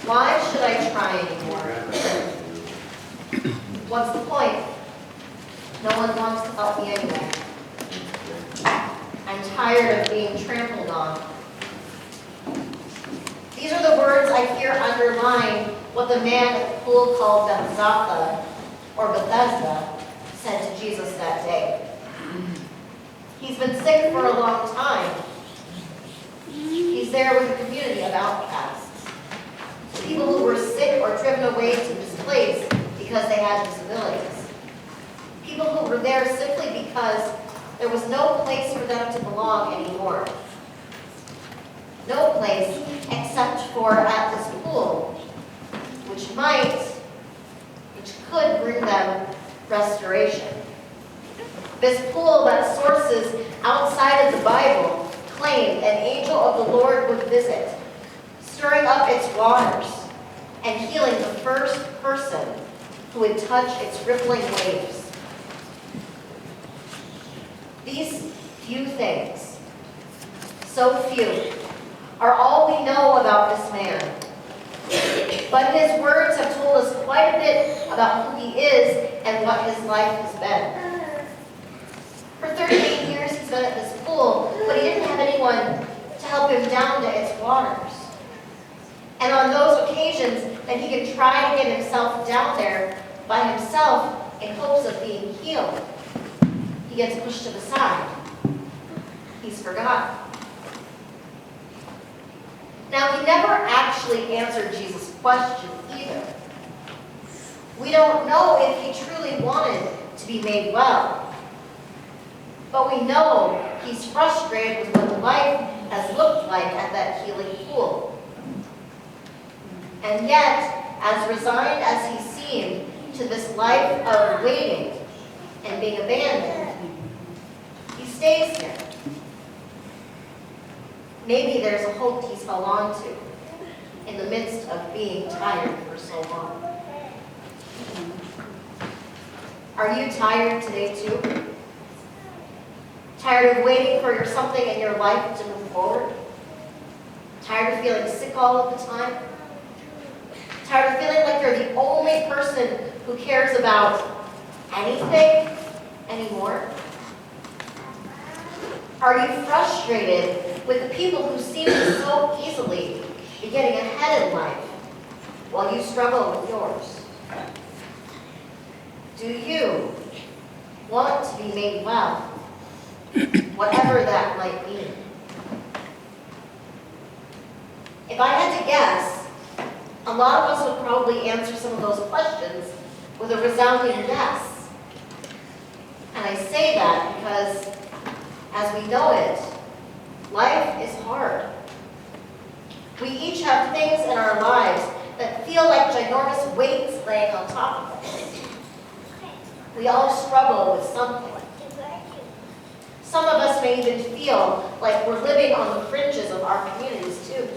Why should I try anymore? What's the point? No one wants to help me anyway. I'm tired of being trampled on. These are the words I hear underlying what the man at the pool called Bethesda, said to Jesus that day. He's been sick for a long time. He's there with a community of outcasts. People who were sick or driven away to this place because they had disabilities. People who were there simply because there was no place for them to belong anymore. No place except for at this pool, which could bring them restoration. This pool that sources outside of the Bible claimed an angel of the Lord would visit, stirring up its waters and healing the first person who would touch its rippling waves. These few things, so few, are all we know about this man. But his words have told us quite a bit about who he is and what his life has been. For 38 years he's been at this pool, but he didn't have anyone to help him down to its waters. And on those occasions that he could try to get himself down there by himself in hopes of being healed, he gets pushed to the side. He's forgotten. Now, he never actually answered Jesus' question either. We don't know if he truly wanted to be made well. But we know he's frustrated with what life has looked like at that healing pool. And yet, as resigned as he seemed to this life of waiting and being abandoned, he stays there. Maybe there's a hope he's held on to in the midst of being tired for so long. Are you tired today too? Tired of waiting for something in your life to move forward? Tired of feeling sick all of the time? Tired of feeling like you're the only person who cares about anything anymore? Are you frustrated with the people who seem to so easily be getting ahead in life while you struggle with yours? Do you want to be made well, whatever that might mean? If I had to guess, a lot of us would probably answer some of those questions with a resounding yes. And I say that because, as we know it, life is hard. We each have things in our lives that feel like ginormous weights laying on top of us. We all struggle with something. Some of us may even feel like we're living on the fringes of our communities too.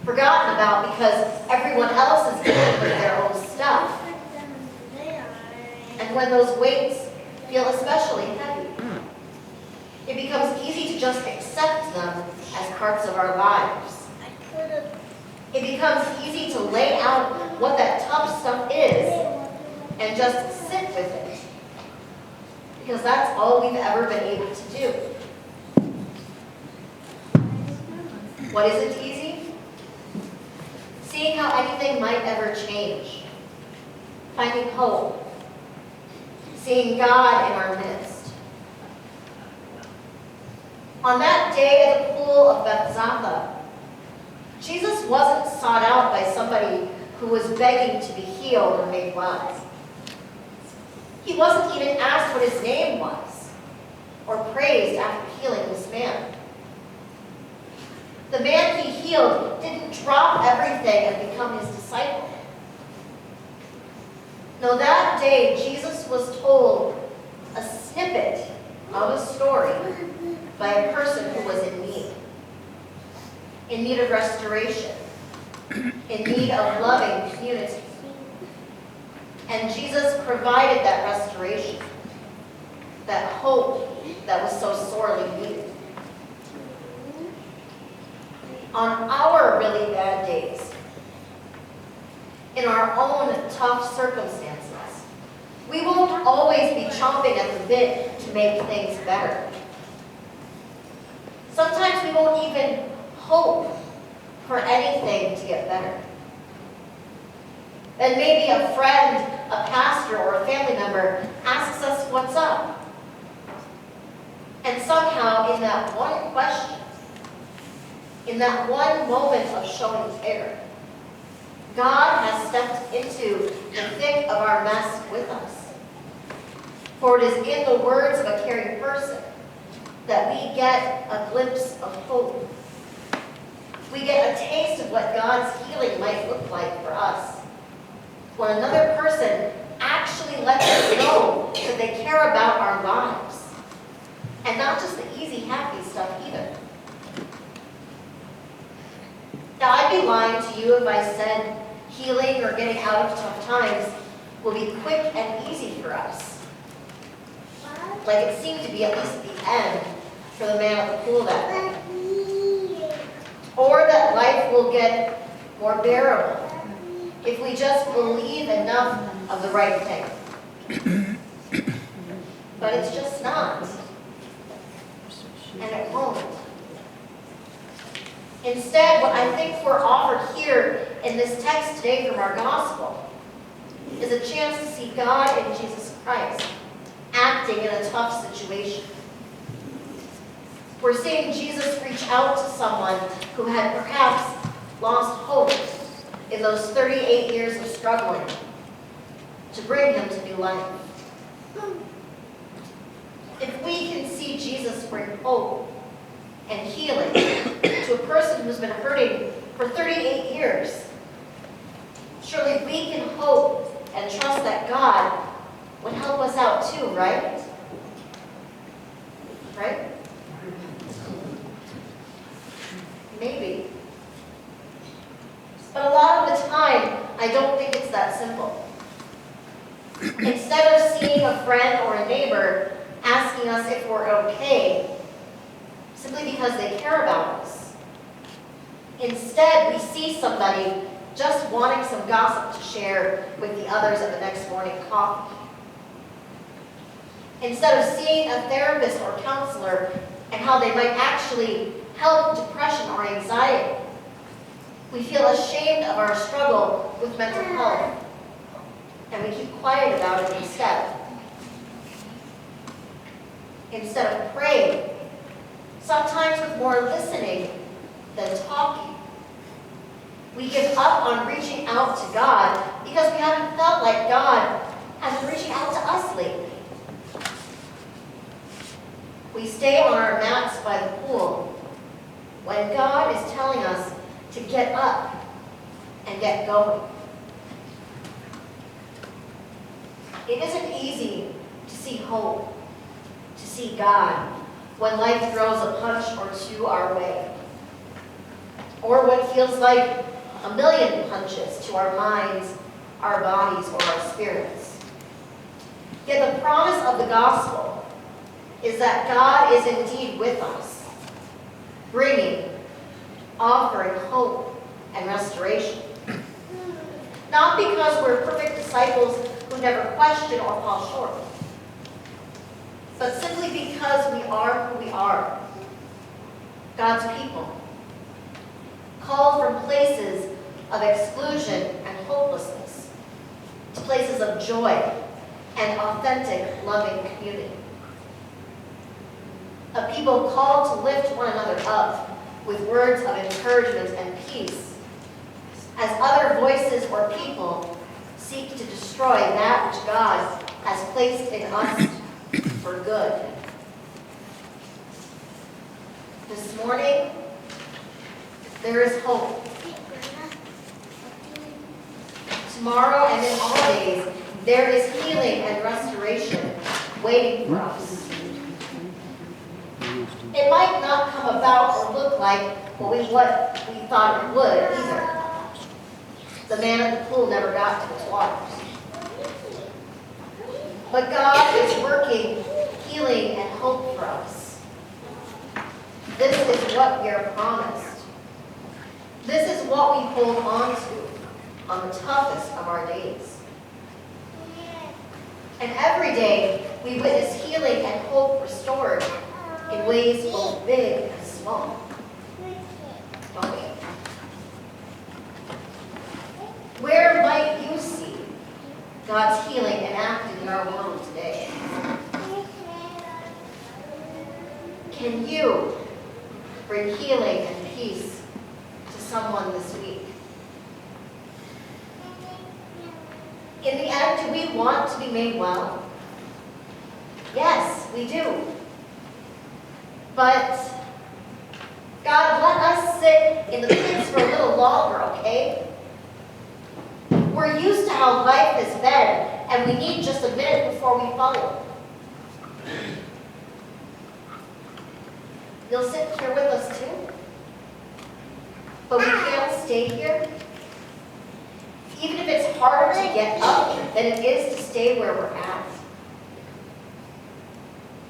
Forgotten about because everyone else is dealing with their own stuff. And when those weights feel especially heavy, it becomes easy to just accept them as parts of our lives. It becomes easy to lay out what that tough stuff is and just sit with it. Because that's all we've ever been able to do. What isn't easy? Seeing how anything might ever change. Finding hope. Seeing God in our midst. On that day at the pool of Bethesda, Jesus wasn't sought out by somebody who was begging to be healed or made well. He wasn't even asked what his name was or praised after healing this man. The man he healed didn't drop everything and become his disciple. No, that day Jesus was told a snippet of a story by a person who was in need of restoration, in need of loving community. And Jesus provided that restoration, that hope that was so sorely needed. On our really bad days, in our own tough circumstances. We won't always be chomping at the bit to make things better. Sometimes we won't even hope for anything to get better. Then maybe a friend, a pastor, or a family member asks us what's up. And somehow in that one question, in that one moment of showing care, God has stepped into the thick of our mess with us. For it is in the words of a caring person that we get a glimpse of hope. We get a taste of what God's healing might look like for us. When another person actually lets us know that they care about our lives. And not just the easy, happy stuff either. Now, I'd be lying to you if I said healing or getting out of tough times will be quick and easy for us. Like it seemed to be at least at the end for the man at the pool that day. Or that life will get more bearable if we just believe enough of the right thing. But it's just not. And it won't. Instead, what I think we're offered here in this text today from our gospel is a chance to see God in Jesus Christ acting in a tough situation. We're seeing Jesus reach out to someone who had perhaps lost hope in those 38 years of struggling to bring him to new life. If we can see Jesus bring hope and healing to a person who's been hurting for 38 years, surely we can hope and trust that God would help us out too, right? Right? Maybe. But a lot of the time, I don't think it's that simple. Instead of seeing a friend or a neighbor asking us if we're okay, simply because they care about us, instead we see somebody just wanting some gossip to share with the others at the next morning coffee. Instead of seeing a therapist or counselor and how they might actually help depression or anxiety, we feel ashamed of our struggle with mental health, and we keep quiet about it instead. Instead of praying, sometimes with more listening than talking, we give up on reaching out to God because we haven't felt like God has been reaching out to us lately. We stay on our mats by the pool when God is telling us to get up and get going. It isn't easy to see hope, to see God, when life throws a punch or two our way, or what feels like a million punches to our minds, our bodies, or our spirits. Yet the promise of the gospel is that God is indeed with us, bringing, offering hope and restoration. Not because we're perfect disciples who never question or fall short, but simply because we are who we are, God's people, called from places of exclusion and hopelessness to places of joy and authentic, loving community. A people called to lift one another up with words of encouragement and peace, as other voices or people seek to destroy that which God has placed in us for good. This morning, there is hope. Tomorrow and in all days, there is healing and restoration waiting for us. It might not come about or look like what we thought it would either. The man at the pool never got to his waters. But God is working healing and hope for us. This is what we are promised. This is what we hold on to. on the toughest of our days. And every day, we witness healing and hope restored in ways both big and small. Don't we? Where might you see God's healing enacted in our world today? Can you bring healing and peace to someone this week? In the end, do we want to be made well? Yes, we do. But God, let us sit in the pits for a little longer, okay? We're used to how life has been, and we need just a minute before we follow. You'll sit here with us too? But we can't stay here? Even if it's harder to get up than it is to stay where we're at?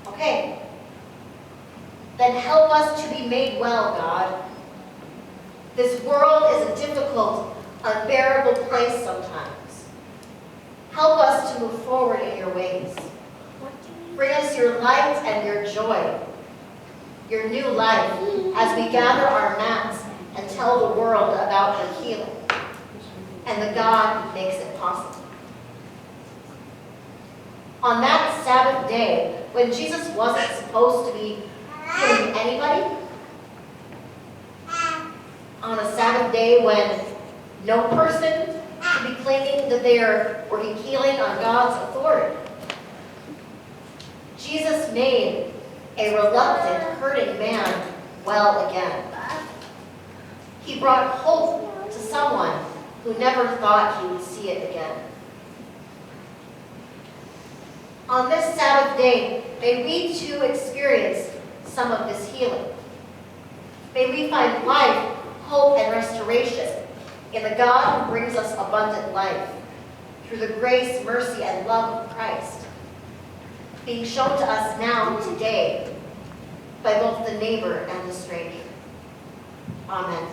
Okay. Then help us to be made well, God. This world is a difficult, unbearable place sometimes. Help us to move forward in your ways. Bring us your light and your joy, your new life, as we gather our mats and tell the world about your healing and the God who makes it possible. On that Sabbath day, when Jesus wasn't supposed to be healing anybody, on a Sabbath day when no person should be claiming that they are working healing on God's authority, Jesus made a reluctant, hurting man well again. He brought hope to someone who never thought he would see it again. On this Sabbath day, may we too experience some of this healing. May we find life, hope, and restoration in the God who brings us abundant life through the grace, mercy, and love of Christ, being shown to us now, today, by both the neighbor and the stranger. Amen.